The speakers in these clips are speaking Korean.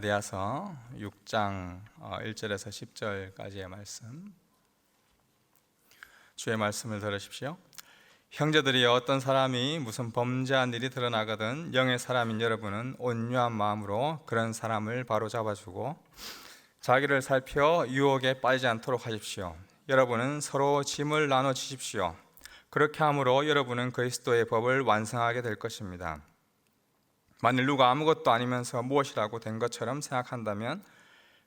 갈라디아서 6장 1절에서 10절까지의 말씀, 주의 말씀을 들으십시오. 형제들이 어떤 사람이 무슨 범죄한 일이 드러나거든 영의 사람인 여러분은 온유한 마음으로 그런 사람을 바로잡아주고 자기를 살펴 유혹에 빠지지 않도록 하십시오. 여러분은 서로 짐을 나눠주십시오. 그렇게 함으로 여러분은 그리스도의 법을 완성하게 될 것입니다. 만일 누가 아무것도 아니면서 무엇이라고 된 것처럼 생각한다면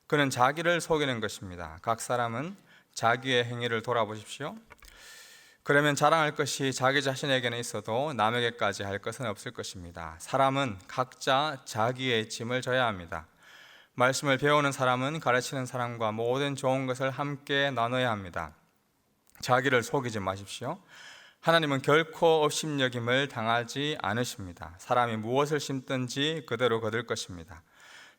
그는 자기를 속이는 것입니다. 각 사람은 자기의 행위를 돌아보십시오. 그러면 자랑할 것이 자기 자신에게는 있어도 남에게까지 할 것은 없을 것입니다. 사람은 각자 자기의 짐을 져야 합니다. 말씀을 배우는 사람은 가르치는 사람과 모든 좋은 것을 함께 나눠야 합니다. 자기를 속이지 마십시오. 하나님은 결코 업신여김을 당하지 않으십니다. 사람이 무엇을 심든지 그대로 거둘 것입니다.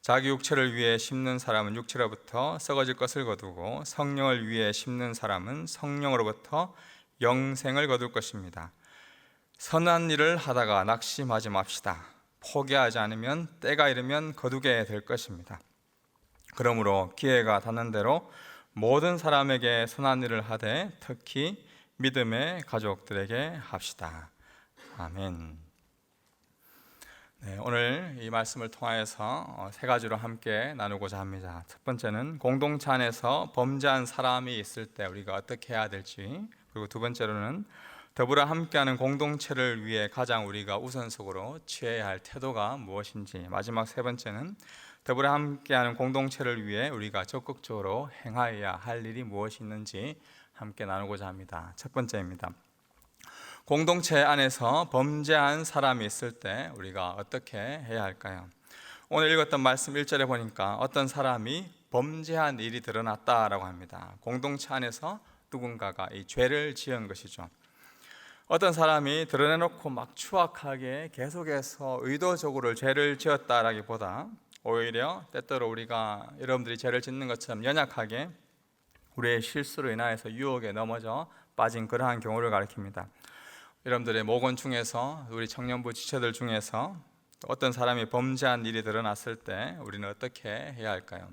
자기 육체를 위해 심는 사람은 육체로부터 썩어질 것을 거두고 성령을 위해 심는 사람은 성령으로부터 영생을 거둘 것입니다. 선한 일을 하다가 낙심하지 맙시다. 포기하지 않으면 때가 이르면 거두게 될 것입니다. 그러므로 기회가 닿는 대로 모든 사람에게 선한 일을 하되 특히 믿음의 가족들에게 합시다. 아멘. 오늘 이 말씀을 통하여서 세 가지로 함께 나누고자 합니다. 첫 번째는 공동체 안에서 범죄한 사람이 있을 때 우리가 어떻게 해야 될지, 그리고 두 번째로는 더불어 함께하는 공동체를 위해 가장 우리가 우선적으로 취해야 할 태도가 무엇인지, 마지막 세 번째는 더불어 함께하는 공동체를 위해 우리가 적극적으로 행하여야 할 일이 무엇이 있는지 함께 나누고자 합니다. 첫 번째입니다. 공동체 안에서 범죄한 사람이 있을 때 우리가 어떻게 해야 할까요? 오늘 읽었던 말씀 1절에 보니까 어떤 사람이 범죄한 일이 드러났다라고 합니다. 공동체 안에서 누군가가 이 죄를 지은 것이죠. 어떤 사람이 드러내놓고 막 추악하게 계속해서 의도적으로 죄를 지었다라기보다 오히려 때때로 우리가 여러분들이 죄를 짓는 것처럼 연약하게 우리의 실수로 인하여서 유혹에 넘어져 빠진 그러한 경우를 가리킵니다. 여러분들의 목원 중에서, 우리 청년부 지체들 중에서 어떤 사람이 범죄한 일이 드러났을 때 우리는 어떻게 해야 할까요?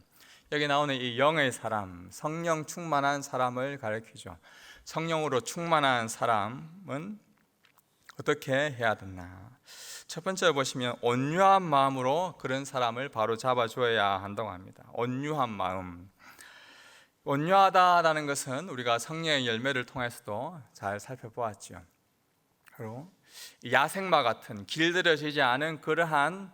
여기 나오는 이 영의 사람, 성령 충만한 사람을 가리키죠. 성령으로 충만한 사람은 어떻게 해야 되나? 첫 번째로 보시면 온유한 마음으로 그런 사람을 바로 잡아줘야 한다고 합니다. 온유한 마음. 온유하다라는 것은 우리가 성령의 열매를 통해서도 잘 살펴보았죠. 그리고 야생마 같은 길들여지지 않은 그러한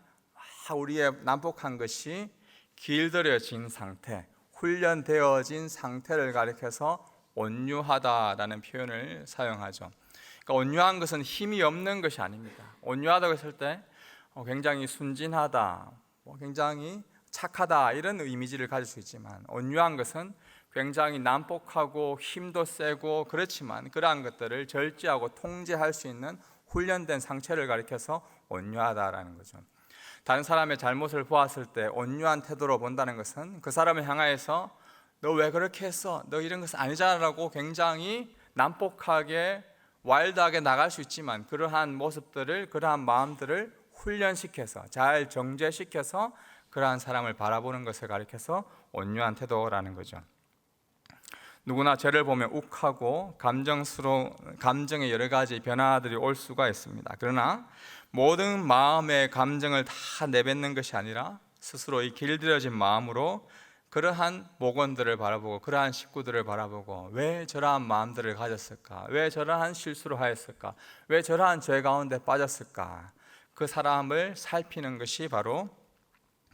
우리의 난폭한 것이 길들여진 상태, 훈련되어진 상태를 가리켜서 온유하다라는 표현을 사용하죠. 그러니까 온유한 것은 힘이 없는 것이 아닙니다. 온유하다고 했을 때 굉장히 순진하다, 굉장히 착하다 이런 이미지를 가질 수 있지만, 온유한 것은 굉장히 난폭하고 힘도 세고 그렇지만 그러한 것들을 절제하고 통제할 수 있는 훈련된 상체를 가리켜서 온유하다라는 거죠. 다른 사람의 잘못을 보았을 때 온유한 태도로 본다는 것은 그 사람을 향하여서 너 왜 그렇게 했어? 너 이런 것은 아니잖아 라고 굉장히 난폭하게 와일드하게 나갈 수 있지만, 그러한 모습들을, 그러한 마음들을 훈련시켜서 잘 정제시켜서 그러한 사람을 바라보는 것을 가리켜서 온유한 태도라는 거죠. 누구나 죄를 보면 욱하고 감정의 여러 가지 변화들이 올 수가 있습니다. 그러나 모든 마음의 감정을 다 내뱉는 것이 아니라 스스로 이 길들여진 마음으로 그러한 목원들을 바라보고 그러한 식구들을 바라보고 왜 저러한 마음들을 가졌을까? 왜 저러한 실수를 하였을까? 왜 저러한 죄 가운데 빠졌을까? 그 사람을 살피는 것이 바로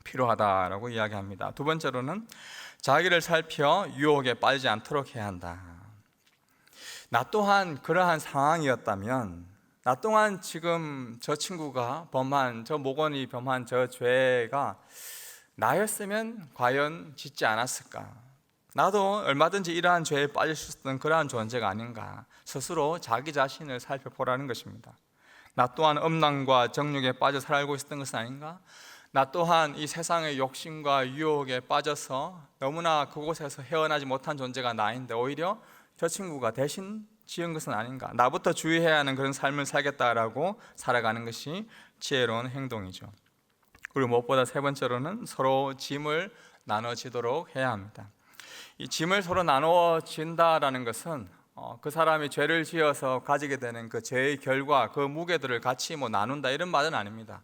필요하다라고 이야기합니다. 두 번째로는 자기를 살펴 유혹에 빠지지 않도록 해야 한다. 나 또한 그러한 상황이었다면, 나 또한 지금 저 친구가 범한, 저 목원이 범한 저 죄가 나였으면 과연 짓지 않았을까? 나도 얼마든지 이러한 죄에 빠질 수 있었던 그러한 존재가 아닌가? 스스로 자기 자신을 살펴보라는 것입니다. 나 또한 음란과 정욕에 빠져 살고 있었던 것은 아닌가? 나 또한 이 세상의 욕심과 유혹에 빠져서 너무나 그곳에서 헤어나지 못한 존재가 나인데 오히려 저 친구가 대신 지은 것은 아닌가? 나부터 주의해야 하는 그런 삶을 살겠다라고 살아가는 것이 지혜로운 행동이죠. 그리고 무엇보다 세 번째로는 서로 짐을 나눠지도록 해야 합니다. 이 짐을 서로 나눠진다라는 것은 그 사람이 죄를 지어서 가지게 되는 그 죄의 결과, 그 무게들을 같이 나눈다 이런 말은 아닙니다.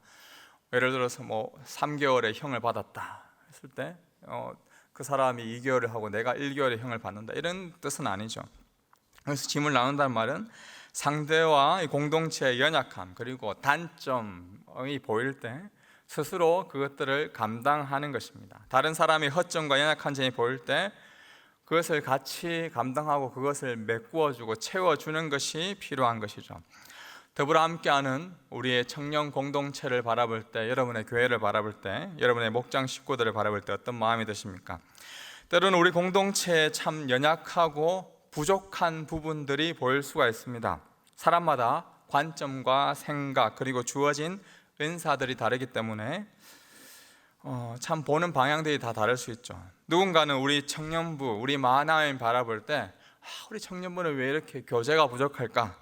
예를 들어서 3개월의 형을 받았다 했을 때 그 사람이 2개월을 하고 내가 1개월의 형을 받는다 이런 뜻은 아니죠. 그래서 짐을 나눈다는 말은 상대와 공동체의 연약함 그리고 단점이 보일 때 스스로 그것들을 감당하는 것입니다. 다른 사람이 허점과 연약한 점이 보일 때 그것을 같이 감당하고 그것을 메꾸어주고 채워주는 것이 필요한 것이죠. 더불어 함께하는 우리의 청년 공동체를 바라볼 때, 여러분의 교회를 바라볼 때, 여러분의 목장 식구들을 바라볼 때 어떤 마음이 드십니까? 때로는 우리 공동체에 참 연약하고 부족한 부분들이 보일 수가 있습니다. 사람마다 관점과 생각 그리고 주어진 은사들이 다르기 때문에 참 보는 방향들이 다 다를 수 있죠. 누군가는 우리 청년부, 우리 만화인 바라볼 때 우리 청년부는 왜 이렇게 교제가 부족할까?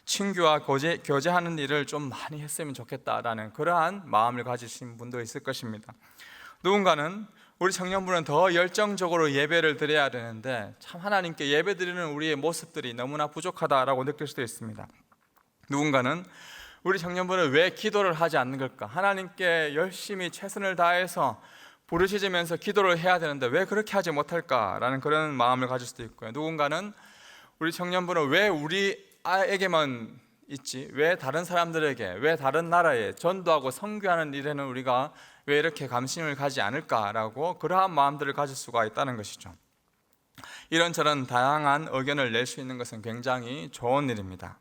친구와 교제하는 일을 좀 많이 했으면 좋겠다라는 그러한 마음을 가지신 분도 있을 것입니다. 누군가는 우리 청년부는 더 열정적으로 예배를 드려야 되는데 참 하나님께 예배 드리는 우리의 모습들이 너무나 부족하다라고 느낄 수도 있습니다. 누군가는 우리 청년부는 왜 기도를 하지 않는 걸까? 하나님께 열심히 최선을 다해서 부르짖으면서 기도를 해야 되는데 왜 그렇게 하지 못할까라는 그런 마음을 가질 수도 있고요. 누군가는 우리 청년부는 왜 우리에게만 있지? 왜 다른 사람들에게, 왜 다른 나라에 전도하고 선교하는 일에는 우리가 왜 이렇게 관심을 가지 않을까라고 그러한 마음들을 가질 수가 있다는 것이죠. 이런저런 다양한 의견을 낼 수 있는 것은 굉장히 좋은 일입니다.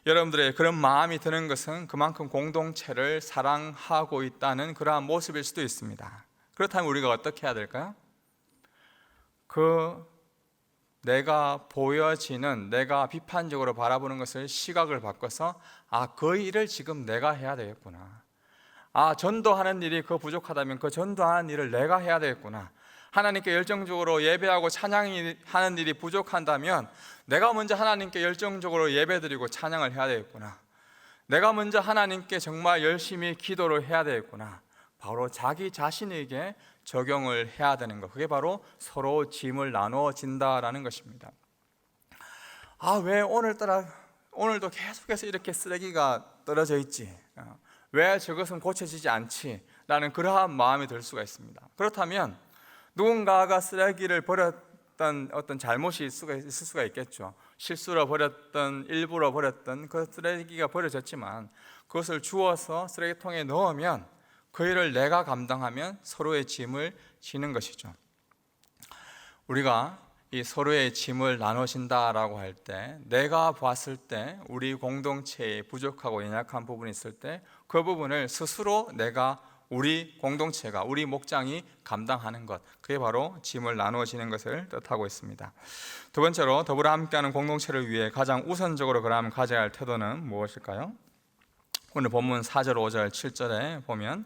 여러분들의 그런 마음이 드는 것은 그만큼 공동체를 사랑하고 있다는 그러한 모습일 수도 있습니다. 그렇다면 우리가 어떻게 해야 될까요? 내가 보여지는, 내가 비판적으로 바라보는 것을 시각을 바꿔서 그 일을 지금 내가 해야 되겠구나. 전도하는 일이 부족하다면 그 전도하는 일을 내가 해야 되겠구나. 하나님께 열정적으로 예배하고 찬양하는 일이 부족한다면 내가 먼저 하나님께 열정적으로 예배드리고 찬양을 해야 되겠구나. 내가 먼저 하나님께 정말 열심히 기도를 해야 되겠구나. 바로 자기 자신에게 적용을 해야 되는 것, 그게 바로 서로 짐을 나눠진다라는 것입니다. 왜 오늘도 계속해서 이렇게 쓰레기가 떨어져 있지? 왜 저것은 고쳐지지 않지? 라는 그러한 마음이 들 수가 있습니다. 그렇다면 누군가가 쓰레기를 버렸던 어떤 잘못이 있을 수가 있겠죠. 실수로 버렸던, 일부러 버렸던 그 쓰레기가 버려졌지만 그것을 주워서 쓰레기통에 넣으면 그 일을 내가 감당하면 서로의 짐을 지는 것이죠. 우리가 이 서로의 짐을 나눠진다라고 할 때, 내가 봤을 때 우리 공동체에 부족하고 연약한 부분이 있을 때 그 부분을 스스로 우리 공동체가, 우리 목장이 감당하는 것, 그게 바로 짐을 나누어지는 것을 뜻하고 있습니다. 두 번째로, 더불어 함께하는 공동체를 위해 가장 우선적으로 그러면 가져야 할 태도는 무엇일까요? 오늘 본문 4절, 5절, 7절에 보면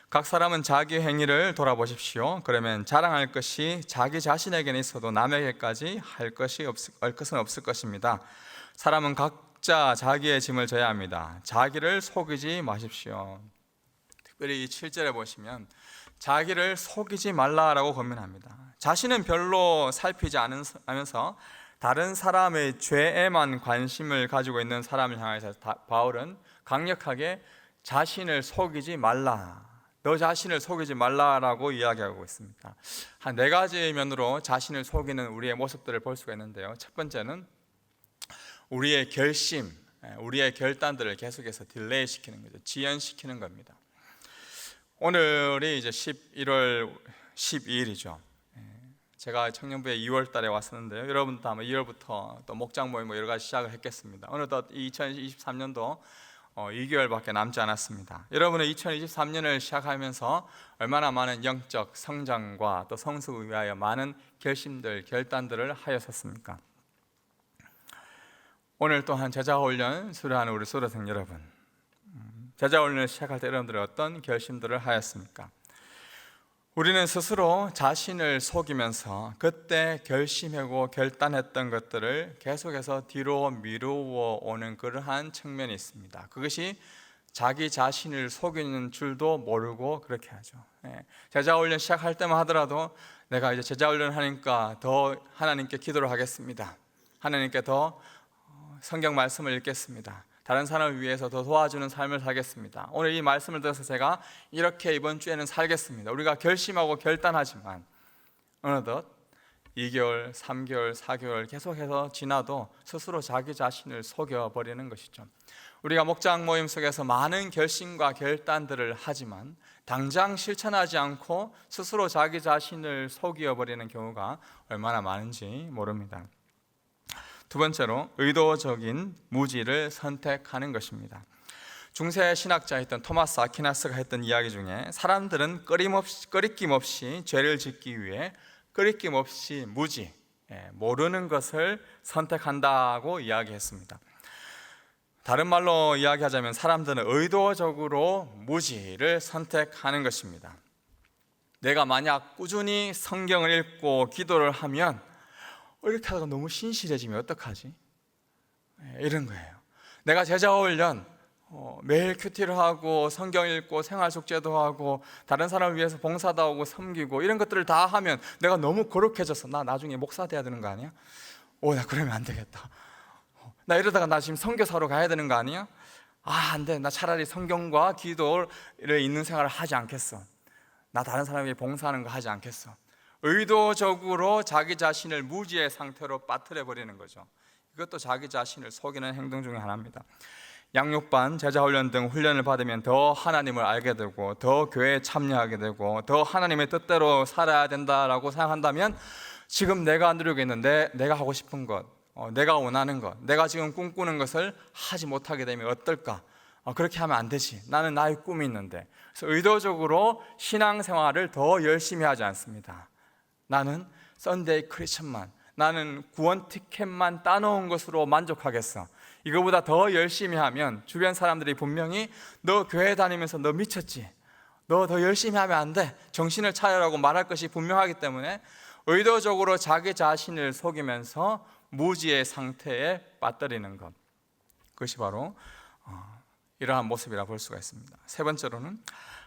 각 사람은 자기 행위를 돌아보십시오. 그러면 자랑할 것이 자기 자신에게는 있어도 남에게까지 할 것은 없을 것입니다. 사람은 각자 자기의 짐을 져야 합니다. 자기를 속이지 마십시오. 특별히 이 7절에 보시면 자기를 속이지 말라라고 권면합니다. 자신은 별로 살피지 않으면서 다른 사람의 죄에만 관심을 가지고 있는 사람을 향해서 바울은 강력하게 자신을 속이지 말라, 너 자신을 속이지 말라라고 이야기하고 있습니다. 한 4가지의 면으로 자신을 속이는 우리의 모습들을 볼 수가 있는데요. 첫 번째는 우리의 결심, 우리의 결단들을 계속해서 딜레이 시키는 거죠. 지연시키는 겁니다. 오늘이 이제 11월 12일이죠. 제가 청년부에 2월 달에 왔었는데요. 여러분도 아마 2월부터 또 목장 모임 여러 가지 시작을 했겠습니다. 어느덧 2023년도 2개월밖에 남지 않았습니다. 여러분은 2023년을 시작하면서 얼마나 많은 영적 성장과 또 성숙을 위하여 많은 결단들을 하였었습니까? 오늘 또한 제자훈련 수료하는 우리 수료생 여러분, 제자훈련을 시작할 때 여러분들은 어떤 결심들을 하였습니까? 우리는 스스로 자신을 속이면서 그때 결심하고 결단했던 것들을 계속해서 뒤로 미루어 오는 그러한 측면이 있습니다. 그것이 자기 자신을 속이는 줄도 모르고 그렇게 하죠. 제자 훈련 시작할 때만 하더라도 내가 이제 제자 훈련 하니까 더 하나님께 기도를 하겠습니다. 하나님께 더 성경 말씀을 읽겠습니다. 다른 사람을 위해서 더 도와주는 삶을 살겠습니다. 오늘 이 말씀을 들어서 제가 이렇게 이번 주에는 살겠습니다. 우리가 결심하고 결단하지만 어느덧 2개월, 3개월, 4개월 계속해서 지나도 스스로 자기 자신을 속여버리는 것이죠. 우리가 목장 모임 속에서 많은 결심과 결단들을 하지만 당장 실천하지 않고 스스로 자기 자신을 속여버리는 경우가 얼마나 많은지 모릅니다. 두 번째로 의도적인 무지를 선택하는 것입니다. 중세 신학자였던 토마스 아퀴나스가 했던 이야기 중에 사람들은 꺼리낌 없이 죄를 짓기 위해 꺼리낌 없이 무지, 모르는 것을 선택한다고 이야기했습니다. 다른 말로 이야기하자면 사람들은 의도적으로 무지를 선택하는 것입니다. 내가 만약 꾸준히 성경을 읽고 기도를 하면 이렇게 하다가 너무 신실해지면 어떡하지? 이런 거예요. 내가 제자 훈련 매일 큐티를 하고 성경 읽고 생활 숙제도 하고 다른 사람을 위해서 봉사도 하고 섬기고 이런 것들을 다 하면 내가 너무 거룩해져서 나 나중에 목사 돼야 되는 거 아니야? 나 그러면 안 되겠다. 나 이러다가 나 지금 선교사로 가야 되는 거 아니야? 안 돼. 나 차라리 성경과 기도를 읽는 생활을 하지 않겠어. 나 다른 사람에게 봉사하는 거 하지 않겠어. 의도적으로 자기 자신을 무지의 상태로 빠뜨려 버리는 거죠. 이것도 자기 자신을 속이는 행동 중에 하나입니다. 양육반, 제자훈련 등 훈련을 받으면 더 하나님을 알게 되고 더 교회에 참여하게 되고 더 하나님의 뜻대로 살아야 된다라고 생각한다면 지금 내가 누리고 있는데 내가 하고 싶은 것, 내가 원하는 것, 내가 지금 꿈꾸는 것을 하지 못하게 되면 어떨까? 그렇게 하면 안 되지. 나는 나의 꿈이 있는데. 그래서 의도적으로 신앙생활을 더 열심히 하지 않습니다. 나는 썬데이 크리스천만, 나는 구원 티켓만 따놓은 것으로 만족하겠어. 이거보다 더 열심히 하면 주변 사람들이 분명히 너 교회 다니면서 너 미쳤지? 너 더 열심히 하면 안 돼. 정신을 차려라고 말할 것이 분명하기 때문에 의도적으로 자기 자신을 속이면서 무지의 상태에 빠뜨리는 것, 그것이 바로 이러한 모습이라 볼 수가 있습니다. 세 번째로는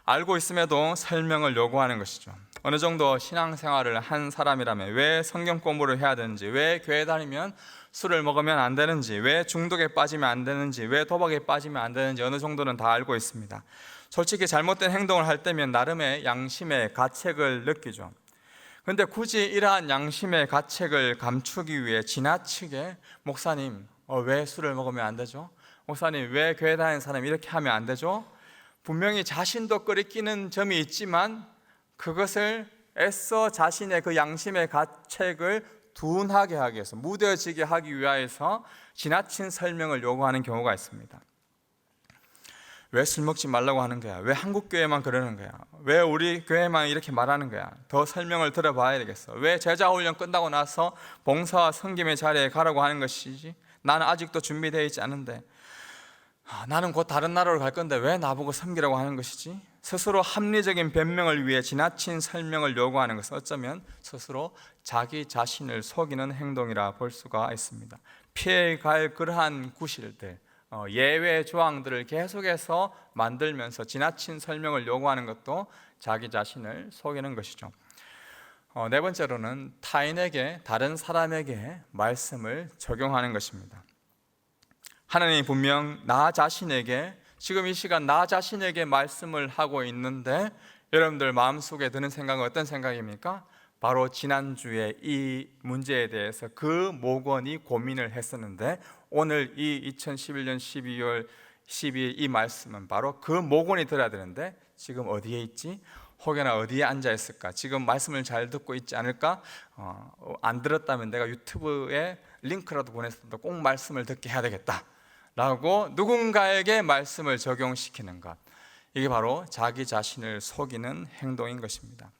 알고 있음에도 설명을 요구하는 것이죠. 어느 정도 신앙생활을 한 사람이라면 왜 성경 공부를 해야 되는지, 왜 교회 다니면 술을 먹으면 안 되는지, 왜 중독에 빠지면 안 되는지, 왜 도박에 빠지면 안 되는지 어느 정도는 다 알고 있습니다. 솔직히 잘못된 행동을 할 때면 나름의 양심의 가책을 느끼죠. 그런데 굳이 이러한 양심의 가책을 감추기 위해 지나치게 목사님 왜 술을 먹으면 안 되죠? 목사님 왜 교회 다니는 사람이 이렇게 하면 안 되죠? 분명히 자신도 끓이끼는 점이 있지만 그것을 애써 자신의 그 양심의 가책을 둔하게 하기 위해서, 무뎌지게 하기 위해서 지나친 설명을 요구하는 경우가 있습니다. 왜 술 먹지 말라고 하는 거야? 왜 한국 교회만 그러는 거야? 왜 우리 교회만 이렇게 말하는 거야? 더 설명을 들어봐야 되겠어. 왜 제자 훈련 끝나고 나서 봉사와 섬김의 자리에 가라고 하는 것이지? 나는 아직도 준비되어 있지 않은데, 나는 곧 다른 나라로 갈 건데 왜 나보고 섬기라고 하는 것이지? 스스로 합리적인 변명을 위해 지나친 설명을 요구하는 것은 어쩌면 스스로 자기 자신을 속이는 행동이라 볼 수가 있습니다. 피해갈 그러한 구실들, 예외 조항들을 계속해서 만들면서 지나친 설명을 요구하는 것도 자기 자신을 속이는 것이죠. 네 번째로는 타인에게, 다른 사람에게 말씀을 적용하는 것입니다. 하나님이 분명 나 자신에게, 지금 이 시간 나 자신에게 말씀을 하고 있는데 여러분들 마음속에 드는 생각은 어떤 생각입니까? 바로 지난주에 이 문제에 대해서 그 목원이 고민을 했었는데 오늘 이 2011년 12월 12일 이 말씀은 바로 그 목원이 들어야 되는데 지금 어디에 있지? 혹여나 어디에 앉아 있을까? 지금 말씀을 잘 듣고 있지 않을까? 안 들었다면 내가 유튜브에 링크라도 보내서 꼭 말씀을 듣게 해야 되겠다 라고 누군가에게 말씀을 적용시키는 것, 이게 바로 자기 자신을 속이는 행동인 것입니다.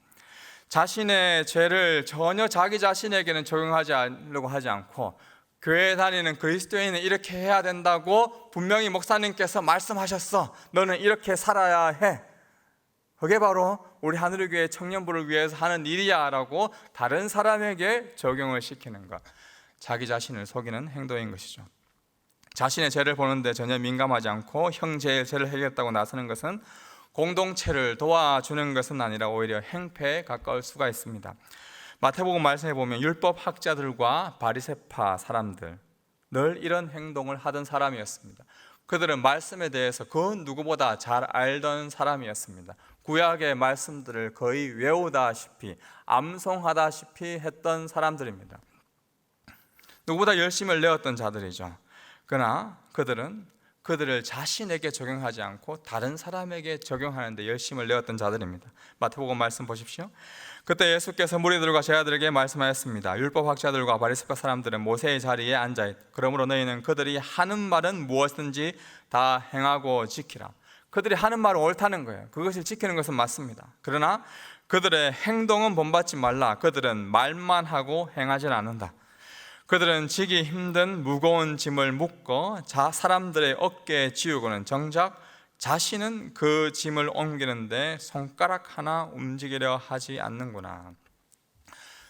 자신의 죄를 전혀 자기 자신에게는 적용하지 않으려고 하지 않고 교회 다니는 그리스도인은 이렇게 해야 된다고 분명히 목사님께서 말씀하셨어. 너는 이렇게 살아야 해. 그게 바로 우리 하늘교회 청년부를 위해서 하는 일이야 라고 다른 사람에게 적용을 시키는 것, 자기 자신을 속이는 행동인 것이죠. 자신의 죄를 보는데 전혀 민감하지 않고 형제의 죄를 해결했다고 나서는 것은 공동체를 도와주는 것은 아니라 오히려 행패에 가까울 수가 있습니다. 마태복음 말씀에 보면 율법학자들과 바리새파 사람들, 늘 이런 행동을 하던 사람이었습니다. 그들은 말씀에 대해서 그 누구보다 잘 알던 사람이었습니다. 구약의 말씀들을 거의 외우다시피 암송하다시피 했던 사람들입니다. 누구보다 열심을 내었던 자들이죠. 그러나 그들은 그들을 자신에게 적용하지 않고 다른 사람에게 적용하는 데 열심을 내었던 자들입니다. 마태복음 말씀 보십시오. 그때 예수께서 무리들과 제자들에게 말씀하였습니다. 율법학자들과 바리새파 사람들은 모세의 자리에 앉아있다. 그러므로 너희는 그들이 하는 말은 무엇든지 다 행하고 지키라. 그들이 하는 말은 옳다는 거예요. 그것을 지키는 것은 맞습니다. 그러나 그들의 행동은 본받지 말라. 그들은 말만 하고 행하지 않는다. 그들은 지기 힘든 무거운 짐을 묶어 사람들의 어깨에 지우고는 정작 자신은 그 짐을 옮기는데 손가락 하나 움직이려 하지 않는구나.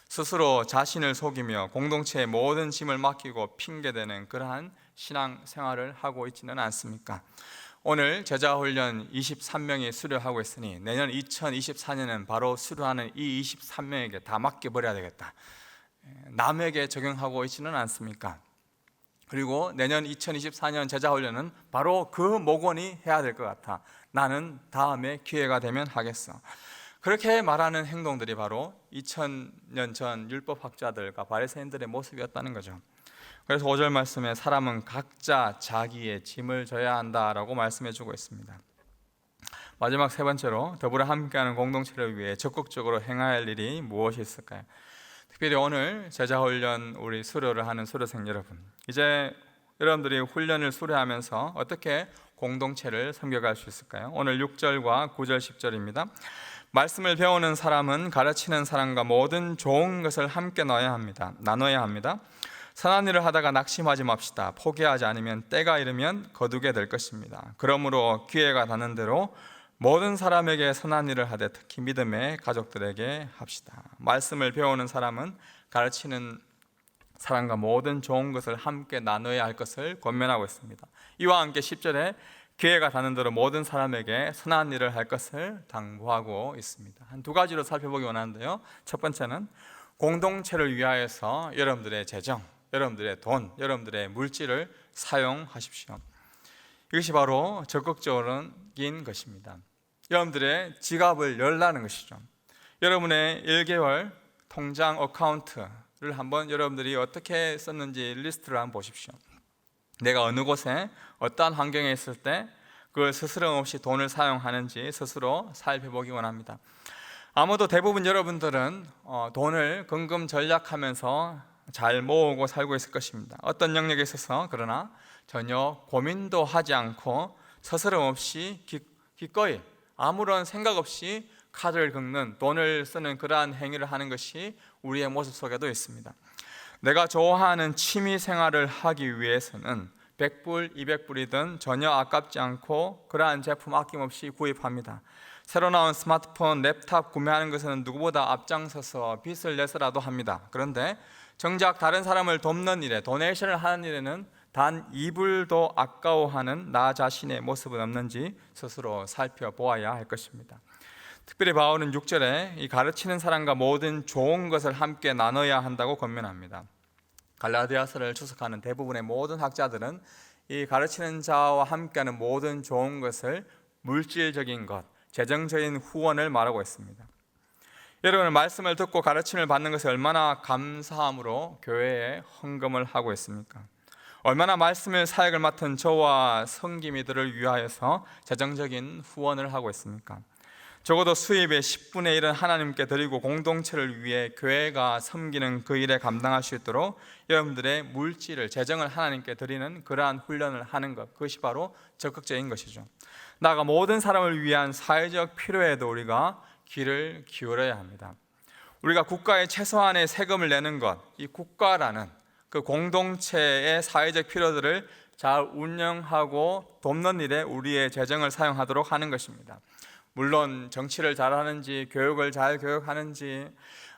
스스로 자신을 속이며 공동체의 모든 짐을 맡기고 핑계대는 그러한 신앙생활을 하고 있지는 않습니까? 오늘 제자훈련 23명이 수료하고 있으니 내년 2024년은 바로 수료하는 이 23명에게 다 맡겨버려야 되겠다. 남에게 적용하고 있지는 않습니까? 그리고 내년 2024년 제자훈련은 바로 그 목원이 해야 될 것 같아. 나는 다음에 기회가 되면 하겠어. 그렇게 말하는 행동들이 바로 2000년 전 율법학자들과 바리새인들의 모습이었다는 거죠. 그래서 5절 말씀에 사람은 각자 자기의 짐을 져야 한다라고 말씀해 주고 있습니다. 마지막 세 번째로 더불어 함께하는 공동체를 위해 적극적으로 행해야 할 일이 무엇이 있을까요? 특별히 오늘 제자훈련 우리 수료를 하는 수료생 여러분, 이제 여러분들이 훈련을 수료하면서 어떻게 공동체를 섬겨갈 수 있을까요? 오늘 6절과 9절 10절입니다. 말씀을 배우는 사람은 가르치는 사람과 모든 좋은 것을 함께 나눠야 합니다. 선한 일을 하다가 낙심하지 맙시다. 포기하지 않으면 때가 이르면 거두게 될 것입니다. 그러므로 기회가 닿는 대로 모든 사람에게 선한 일을 하되 특히 믿음의 가족들에게 합시다. 말씀을 배우는 사람은 가르치는 사람과 모든 좋은 것을 함께 나눠야 할 것을 권면하고 있습니다. 이와 함께 10절에 기회가 닿는 대로 모든 사람에게 선한 일을 할 것을 당부하고 있습니다. 한 두 가지로 살펴보기 원하는데요. 첫 번째는 공동체를 위하여서 여러분들의 재정, 여러분들의 돈, 여러분들의 물질을 사용하십시오. 이것이 바로 적극적인 것입니다. 여러분들의 지갑을 열라는 것이죠. 여러분의 1개월 통장 어카운트를 한번 여러분들이 어떻게 썼는지 리스트를 한번 보십시오. 내가 어느 곳에 어떠한 환경에 있을 때 그걸 스스럼 없이 돈을 사용하는지 스스로 살펴보기 원합니다. 아마도 대부분 여러분들은 돈을 금금전략하면서 잘 모으고 살고 있을 것입니다. 어떤 영역에 있어서 그러나 전혀 고민도 하지 않고 스스럼 없이 기꺼이 아무런 생각 없이 카드를 긁는, 돈을 쓰는 그러한 행위를 하는 것이 우리의 모습 속에도 있습니다. 내가 좋아하는 취미 생활을 하기 위해서는 100불, 200불이든 전혀 아깝지 않고 그러한 제품 아낌없이 구입합니다. 새로 나온 스마트폰, 랩탑 구매하는 것은 누구보다 앞장서서 빚을 내서라도 합니다. 그런데 정작 다른 사람을 돕는 일에, 도네이션을 하는 일에는 단 2불도 아까워하는 나 자신의 모습은 없는지 스스로 살펴보아야 할 것입니다. 특별히 바울은 6절에 이 가르치는 사람과 모든 좋은 것을 함께 나눠야 한다고 권면합니다. 갈라디아서를 주석하는 대부분의 모든 학자들은 이 가르치는 자와 함께하는 모든 좋은 것을 물질적인 것, 재정적인 후원을 말하고 있습니다. 여러분은 말씀을 듣고 가르침을 받는 것이 얼마나 감사함으로 교회에 헌금을 하고 있습니까? 얼마나 말씀의 사역을 맡은 저와 성김이들을 위하여서 재정적인 후원을 하고 있습니까? 적어도 수입의 10분의 1은 하나님께 드리고 공동체를 위해 교회가 섬기는 그 일에 감당할 수 있도록 여러분들의 물질을, 재정을 하나님께 드리는 그러한 훈련을 하는 것, 그것이 바로 적극적인 것이죠. 나아가 모든 사람을 위한 사회적 필요에도 우리가 귀를 기울여야 합니다. 우리가 국가에 최소한의 세금을 내는 것, 이 국가라는 그 공동체의 사회적 필요들을 잘 운영하고 돕는 일에 우리의 재정을 사용하도록 하는 것입니다. 물론 정치를 잘하는지, 교육을 잘 교육하는지,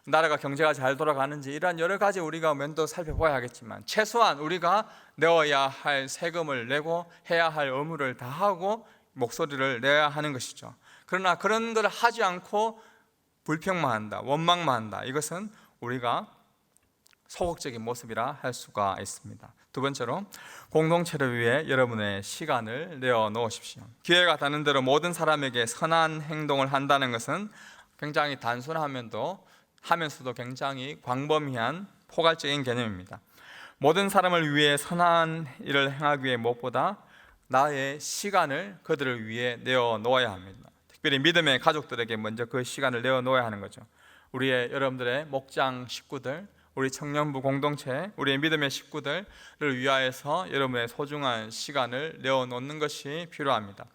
나라가 경제가 잘 돌아가는지 이런 여러 가지 우리가 면도 살펴봐야 하겠지만 최소한 우리가 내어야 할 세금을 내고 해야 할 의무를 다하고 목소리를 내야 하는 것이죠. 그러나 그런 걸 하지 않고 불평만 한다, 원망만 한다, 이것은 우리가 소극적인 모습이라 할 수가 있습니다. 두 번째로, 공동체를 위해 여러분의 시간을 내어 놓으십시오. 기회가 닿는 대로 모든 사람에게 선한 행동을 한다는 것은 굉장히 하면서도 굉장히 광범위한 포괄적인 개념입니다. 모든 사람을 위해 선한 일을 행하기 위해 무엇보다 나의 시간을 그들을 위해 내어 놓아야 합니다. 특별히 믿음의 가족들에게 먼저 그 시간을 내어 놓아야 하는 거죠. 여러분들의 목장 식구들, 우리 청년부 공동체, 우리의 믿음의 식구들을 위하여서 여러분의 소중한 시간을 내어 놓는 것이 필요합니다.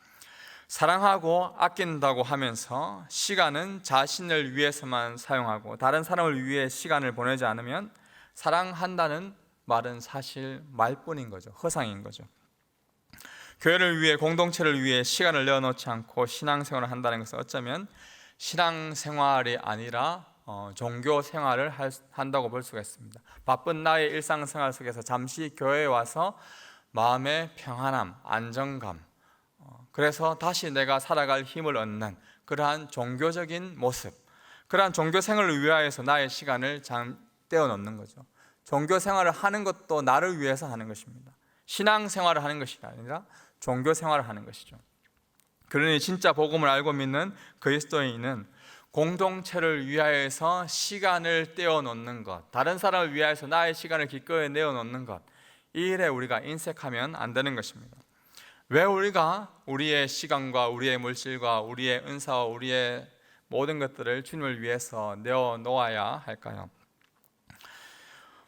사랑하고 아낀다고 하면서 시간은 자신을 위해서만 사용하고 다른 사람을 위해 시간을 보내지 않으면 사랑한다는 말은 사실 말뿐인 거죠. 허상인 거죠. 교회를 위해, 공동체를 위해 시간을 내어놓지 않고 신앙생활을 한다는 것은 어쩌면 신앙생활이 아니라 종교 생활을 한다고 볼 수가 있습니다. 바쁜 나의 일상생활 속에서 잠시 교회에 와서 마음의 평안함, 안정감, 그래서 다시 내가 살아갈 힘을 얻는 그러한 종교적인 모습, 그러한 종교 생활을 위하여서 나의 시간을 떼어 놓는 거죠. 종교 생활을 하는 것도 나를 위해서 하는 것입니다. 신앙 생활을 하는 것이 아니라 종교 생활을 하는 것이죠. 그러니 진짜 복음을 알고 믿는 그리스도인은 공동체를 위하여서 시간을 떼어 놓는 것, 다른 사람을 위하여서 나의 시간을 기꺼이 내어 놓는 것, 이 일에 우리가 인색하면 안 되는 것입니다. 왜 우리가 우리의 시간과 우리의 물질과 우리의 은사와 우리의 모든 것들을 주님을 위해서 내어 놓아야 할까요?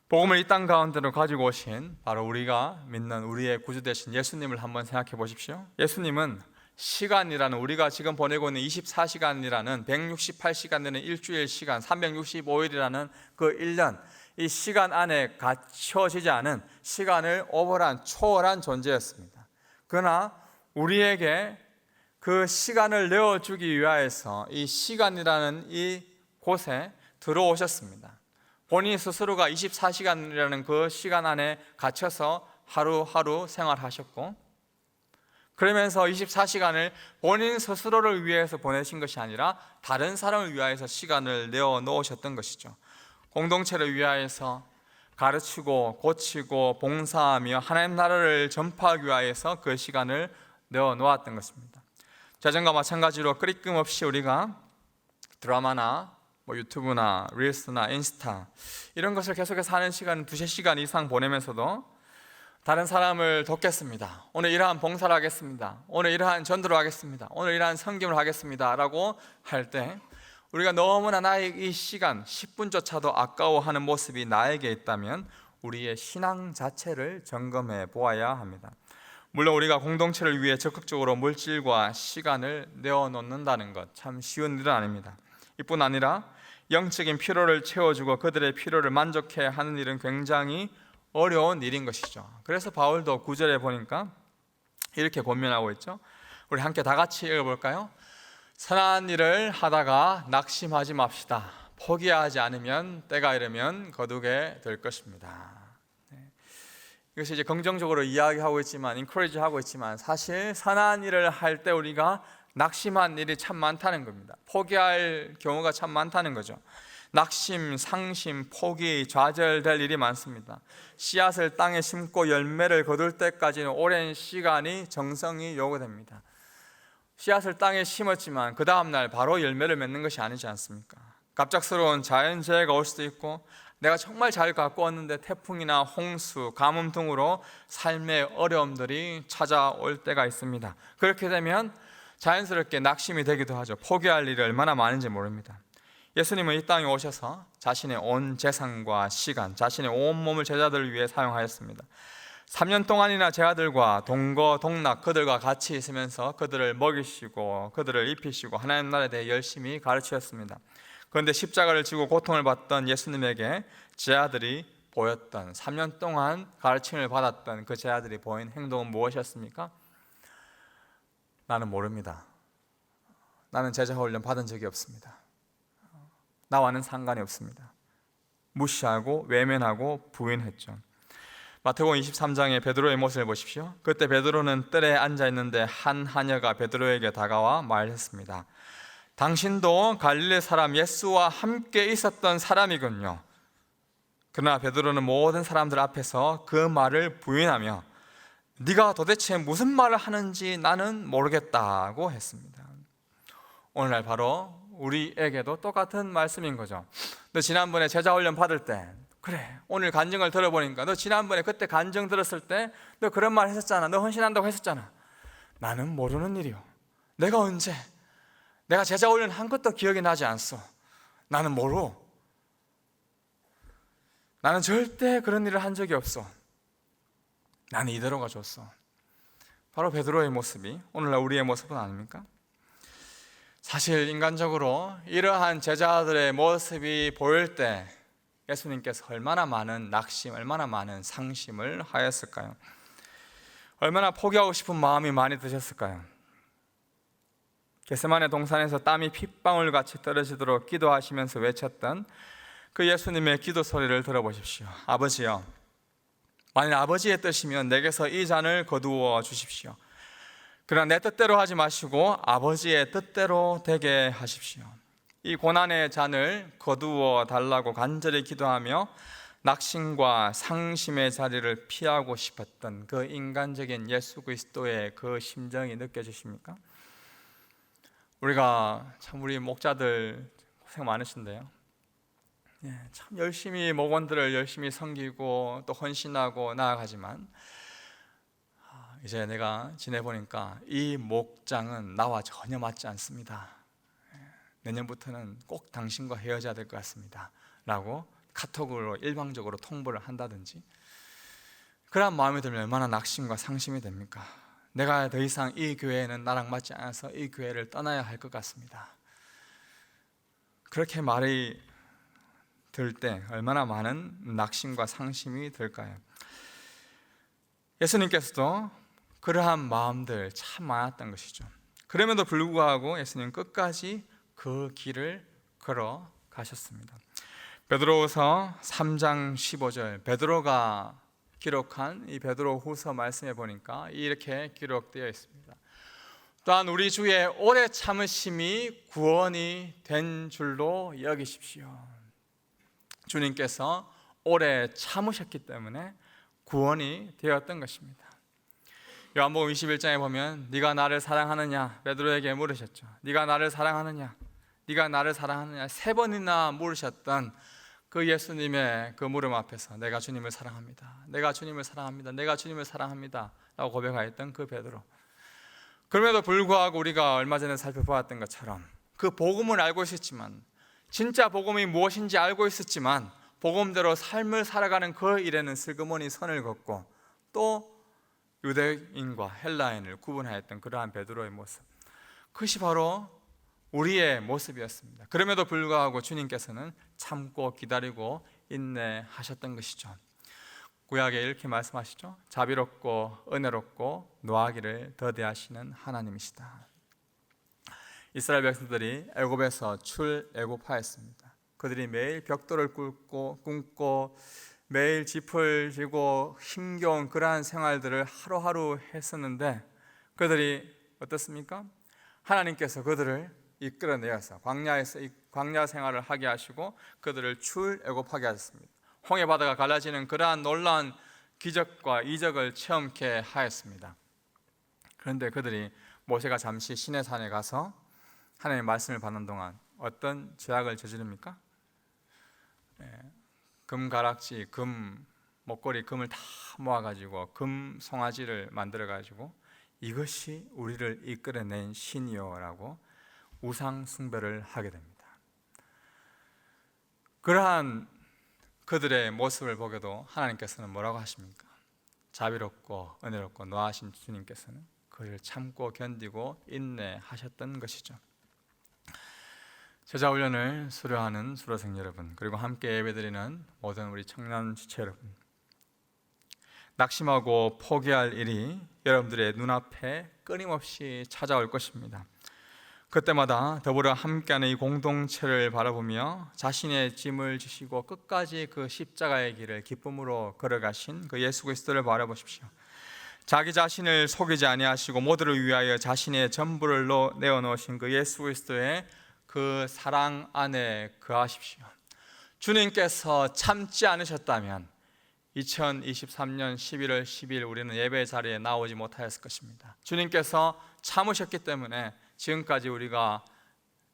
복음을 이 땅 가운데로 가지고 오신 바로 우리가 믿는 우리의 구주 되신 예수님을 한번 생각해 보십시오. 예수님은 시간이라는, 우리가 지금 보내고 있는 24시간이라는 168시간 되는 일주일 시간, 365일이라는 그 1년, 이 시간 안에 갇혀지지 않은 시간을 초월한 존재였습니다. 그러나 우리에게 그 시간을 내어주기 위하여서 이 시간이라는 이 곳에 들어오셨습니다. 본인 스스로가 24시간이라는 그 시간 안에 갇혀서 하루하루 생활하셨고, 그러면서 24시간을 본인 스스로를 위해서 보내신 것이 아니라 다른 사람을 위하여서 시간을 내어 놓으셨던 것이죠. 공동체를 위하여서 가르치고 고치고 봉사하며 하나님 나라를 전파하기 위하여서 그 시간을 내어 놓았던 것입니다. 자전과 마찬가지로 끊임없이 우리가 드라마나 유튜브나 릴스나 인스타 이런 것을 계속해서 하는 시간은 2-3시간 이상 보내면서도 다른 사람을 돕겠습니다, 오늘 이러한 봉사를 하겠습니다, 오늘 이러한 전도를 하겠습니다, 오늘 이러한 섬김을 하겠습니다 라고 할 때 우리가 너무나 나의 이 시간 10분조차도 아까워하는 모습이 나에게 있다면 우리의 신앙 자체를 점검해 보아야 합니다. 물론 우리가 공동체를 위해 적극적으로 물질과 시간을 내어놓는다는 것 참 쉬운 일은 아닙니다. 이뿐 아니라 영적인 필요를 채워주고 그들의 필요를 만족해 하는 일은 굉장히 어려운 일인 것이죠. 그래서 바울도 9절에 보니까 이렇게 권면하고 있죠. 우리 함께 다 같이 읽어볼까요? 선한 일을 하다가 낙심하지 맙시다. 포기하지 않으면 때가 이르면 거두게 될 것입니다. 이것이 이제 긍정적으로 이야기하고 있지만, 인커리지하고 있지만, 사실 선한 일을 할 때 우리가 낙심한 일이 참 많다는 겁니다. 포기할 경우가 참 많다는 거죠. 낙심, 상심, 포기, 좌절될 일이 많습니다. 씨앗을 땅에 심고 열매를 거둘 때까지는 오랜 시간이, 정성이 요구됩니다. 씨앗을 땅에 심었지만 그 다음날 바로 열매를 맺는 것이 아니지 않습니까? 갑작스러운 자연재해가 올 수도 있고, 내가 정말 잘 가꾸었는데 태풍이나 홍수, 가뭄 등으로 삶의 어려움들이 찾아올 때가 있습니다. 그렇게 되면 자연스럽게 낙심이 되기도 하죠. 포기할 일이 얼마나 많은지 모릅니다. 예수님은 이 땅에 오셔서 자신의 온 재산과 시간, 자신의 온 몸을 제자들을 위해 사용하였습니다. 3년 동안이나 제자들과 동거동락 그들과 같이 있으면서 그들을 먹이시고 그들을 입히시고 하나님 나라에 대해 열심히 가르치셨습니다. 그런데 십자가를 지고 고통을 받던 예수님에게 제자들이 보였던, 3년 동안 가르침을 받았던 그 제자들이 보인 행동은 무엇이었습니까? 나는 모릅니다. 나는 제자 훈련 받은 적이 없습니다. 나와는 상관이 없습니다. 무시하고 외면하고 부인했죠. 마태복음 23장의 베드로의 모습을 보십시오. 그때 베드로는 뜰에 앉아 있는데 한 하녀가 베드로에게 다가와 말했습니다. 당신도 갈릴리 사람 예수와 함께 있었던 사람이군요. 그러나 베드로는 모든 사람들 앞에서 그 말을 부인하며 네가 도대체 무슨 말을 하는지 나는 모르겠다고 했습니다. 오늘날 바로 우리에게도 똑같은 말씀인 거죠. 너 지난번에 제자훈련 받을 때 그래 오늘 간증을 들어보니까 너 지난번에 그때 간증 들었을 때 너 그런 말 했었잖아. 너 헌신한다고 했었잖아. 나는 모르는 일이요. 내가 언제 내가 제자훈련 한 것도 기억이 나지 않소. 나는 모르. 나는 절대 그런 일을 한 적이 없어. 나는 이대로가 좋소. 바로 베드로의 모습이 오늘날 우리의 모습은 아닙니까? 사실 인간적으로 이러한 제자들의 모습이 보일 때 예수님께서 얼마나 많은 낙심, 얼마나 많은 상심을 하였을까요? 얼마나 포기하고 싶은 마음이 많이 드셨을까요? 겟세마네 동산에서 땀이 핏방울같이 떨어지도록 기도하시면서 외쳤던 그 예수님의 기도 소리를 들어보십시오. 아버지여, 만일 아버지의 뜻이면 내게서 이 잔을 거두어 주십시오. 그러나 내 뜻대로 하지 마시고 아버지의 뜻대로 되게 하십시오. 이 고난의 잔을 거두어 달라고 간절히 기도하며 낙심과 상심의 자리를 피하고 싶었던 그 인간적인 예수 그리스도의 그 심정이 느껴지십니까? 우리 목자들 고생 많으신데요. 참 열심히 목원들을 열심히 섬기고 또 헌신하고 나아가지만 이제 내가 지내보니까 이 목장은 나와 전혀 맞지 않습니다. 내년부터는 꼭 당신과 헤어져야 될 것 같습니다 라고 카톡으로 일방적으로 통보를 한다든지, 그런 마음이 들면 얼마나 낙심과 상심이 됩니까? 내가 더 이상 이 교회는 나랑 맞지 않아서 이 교회를 떠나야 할 것 같습니다. 그렇게 말이 들 때 얼마나 많은 낙심과 상심이 들까요? 예수님께서도 그러한 마음들 참 많았던 것이죠. 그럼에도 불구하고 예수님 끝까지 그 길을 걸어 가셨습니다. 베드로후서 3장 15절, 베드로가 기록한 이 베드로후서 말씀에 보니까 이렇게 기록되어 있습니다. 또한 우리 주의 오래 참으심이 구원이 된 줄로 여기십시오. 주님께서 오래 참으셨기 때문에 구원이 되었던 것입니다. 요한복음 21장에 보면 네가 나를 사랑하느냐 베드로에게 물으셨죠. 네가 나를 사랑하느냐, 네가 나를 사랑하느냐 3번이나 물으셨던 그 예수님의 그 물음 앞에서 내가 주님을 사랑합니다, 내가 주님을 사랑합니다, 내가 주님을 사랑합니다 라고 고백하였던 그 베드로. 그럼에도 불구하고 우리가 얼마 전에 살펴보았던 것처럼 그 복음을 알고 있었지만, 진짜 복음이 무엇인지 알고 있었지만 복음대로 삶을 살아가는 그 일에는 슬그머니 선을 긋고 또 유대인과 헬라인을 구분하였던 그러한 베드로의 모습, 그것이 바로 우리의 모습이었습니다. 그럼에도 불구하고 주님께서는 참고 기다리고 인내하셨던 것이죠. 구약에 이렇게 말씀하시죠. 자비롭고 은혜롭고 노하기를 더디하시는 하나님이시다. 이스라엘 백성들이 애굽에서 출애굽하였습니다. 그들이 매일 벽돌을 굽고 매일 짚을 지고 힘겨운 그러한 생활들을 하루하루 했었는데, 그들이 어떻습니까? 하나님께서 그들을 이끌어내어서 광야에서 광야 생활을 하게 하시고 그들을 출애굽하게 하셨습니다. 홍해 바다가 갈라지는 그러한 놀라운 기적과 이적을 체험케 하였습니다. 그런데 그들이 모세가 잠시 시내산에 가서 하나님의 말씀을 받는 동안 어떤 죄악을 저지릅니까? 금가락지, 금 목걸이, 금을 다 모아가지고 금 송아지를 만들어가지고 이것이 우리를 이끌어낸 신이요라고 우상 숭배를 하게 됩니다. 그러한 그들의 모습을 보게도 하나님께서는 뭐라고 하십니까? 자비롭고 은혜롭고 노하신 주님께서는 그를 참고 견디고 인내하셨던 것이죠. 제자훈련을 수료하는 수료생 여러분, 그리고 함께 예배드리는 모든 우리 청년 지체 여러분, 낙심하고 포기할 일이 여러분들의 눈앞에 끊임없이 찾아올 것입니다. 그때마다 더불어 함께하는 이 공동체를 바라보며 자신의 짐을 지시고 끝까지 그 십자가의 길을 기쁨으로 걸어가신 그 예수 그리스도를 바라보십시오. 자기 자신을 속이지 아니하시고 모두를 위하여 자신의 전부를 내어놓으신 그 예수 그리스도의 그 사랑 안에 거하십시오. 주님께서 참지 않으셨다면 2023년 11월 10일 우리는 예배 자리에 나오지 못하였을 것입니다. 주님께서 참으셨기 때문에 지금까지 우리가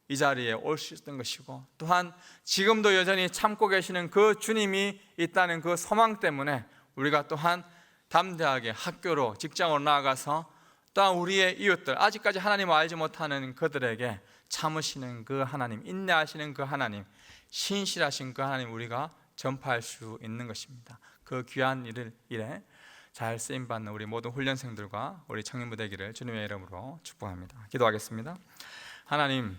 이 자리에 올 수 있던 것이고, 또한 지금도 여전히 참고 계시는 그 주님이 있다는 그 소망 때문에 우리가 또한 담대하게 학교로, 직장으로 나아가서 또한 우리의 이웃들, 아직까지 하나님을 알지 못하는 그들에게 참으시는 그 하나님, 인내하시는 그 하나님, 신실하신 그 하나님 우리가 전파할 수 있는 것입니다. 그 귀한 일에 잘 쓰임받는 우리 모든 훈련생들과 우리 청년부 되기를 주님의 이름으로 축복합니다. 기도하겠습니다. 하나님,